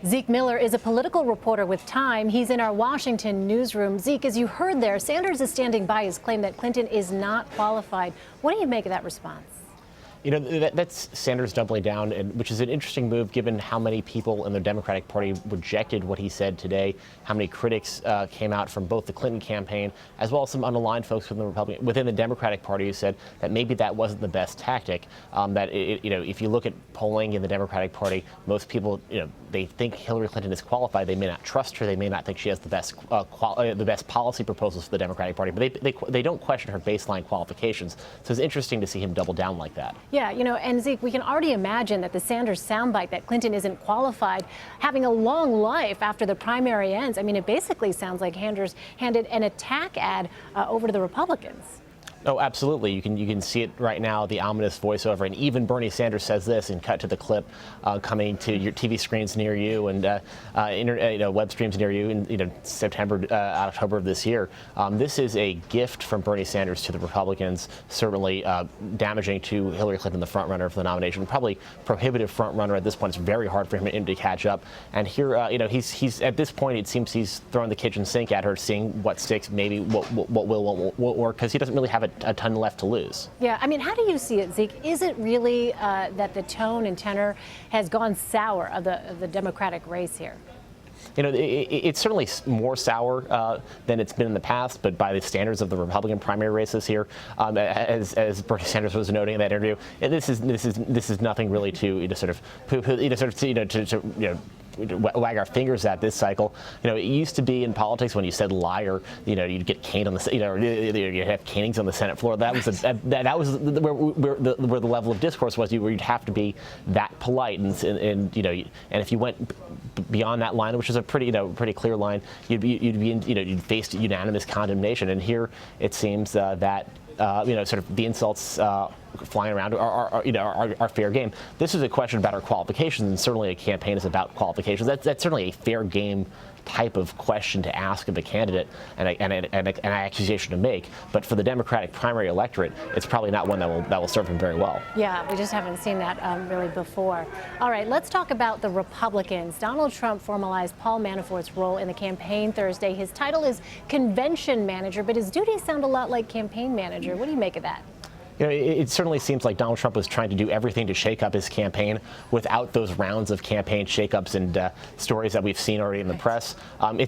Zeke Miller is a political reporter with Time. He's in our Washington newsroom. Zeke, as you heard there, Sanders is standing by his claim that Clinton is not qualified. What do you make of that response? You know, that's Sanders doubling down, which is an interesting move given how many people in the Democratic Party rejected what he said today, how many critics came out from both the Clinton campaign as well as some unaligned folks within the Democratic Party who said that maybe that wasn't the best tactic. If you look at polling in the Democratic Party, most people, they think Hillary Clinton is qualified. They may not trust her. They may not think she has the best policy proposals for the Democratic Party, but they don't question her baseline qualifications. So it's interesting to see him double down like that. Yeah, and Zeke, we can already imagine that the Sanders soundbite that Clinton isn't qualified having a long life after the primary ends. I mean, it basically sounds like Sanders handed an attack ad over to the Republicans. Oh, absolutely. You can see it right now, the ominous voiceover. And even Bernie Sanders says this, and cut to the clip coming to your TV screens near you and web streams near you in September, October of this year. This is a gift from Bernie Sanders to the Republicans, certainly damaging to Hillary Clinton, the front runner for the nomination, probably prohibitive front runner at this point. It's very hard for him to catch up. And here, he's at this point, it seems he's throwing the kitchen sink at her, seeing what sticks, maybe what won't work, because he doesn't really have a ton left to lose. Yeah, I mean, how do you see it, Zeke? Is it really that the tone and tenor has gone sour of the Democratic race here? It's certainly more sour than it's been in the past, but by the standards of the Republican primary races here, as Bernie Sanders was noting in that interview, this is nothing really to sort of wag our fingers at this cycle. It used to be in politics when you said liar, you'd get caned on the, you'd have canings on the Senate floor. That was where the level of discourse was, where you'd have to be that polite, and if you went beyond that line, which is a pretty clear line, you'd face unanimous condemnation. And here it seems that sort of the insults flying around are fair game. This is a question about our qualifications, and certainly a campaign is about qualifications. That's certainly a fair game type of question to ask of a candidate and an accusation to make. But for the Democratic primary electorate, it's probably not one that will serve him very well. Yeah, we just haven't seen that really before. All right, let's talk about the Republicans. Donald Trump formalized Paul Manafort's role in the campaign Thursday. His title is convention manager, but his duties sound a lot like campaign manager. What do you make of that? It certainly seems like Donald Trump was trying to do everything to shake up his campaign without those rounds of campaign shakeups and stories that we've seen already in the press.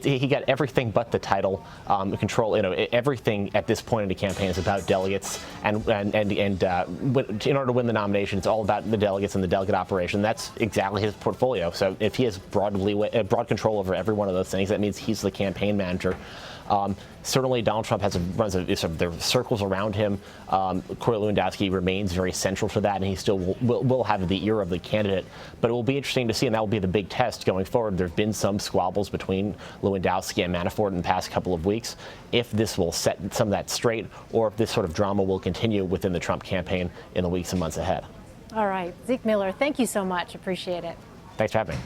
He got everything but the title control. Everything at this point in the campaign is about delegates, and in order to win the nomination, it's all about the delegates and the delegate operation. That's exactly his portfolio. So if he has broad control over every one of those things, that means he's the campaign manager. Certainly, Donald Trump runs there are circles around him. Corey Lewandowski remains very central to that, and he still will have the ear of the candidate. But it will be interesting to see, and that will be the big test going forward. There have been some squabbles between Lewandowski and Manafort in the past couple of weeks. If this will set some of that straight, or if this sort of drama will continue within the Trump campaign in the weeks and months ahead. All right, Zeke Miller, thank you so much. Appreciate it. Thanks for having me.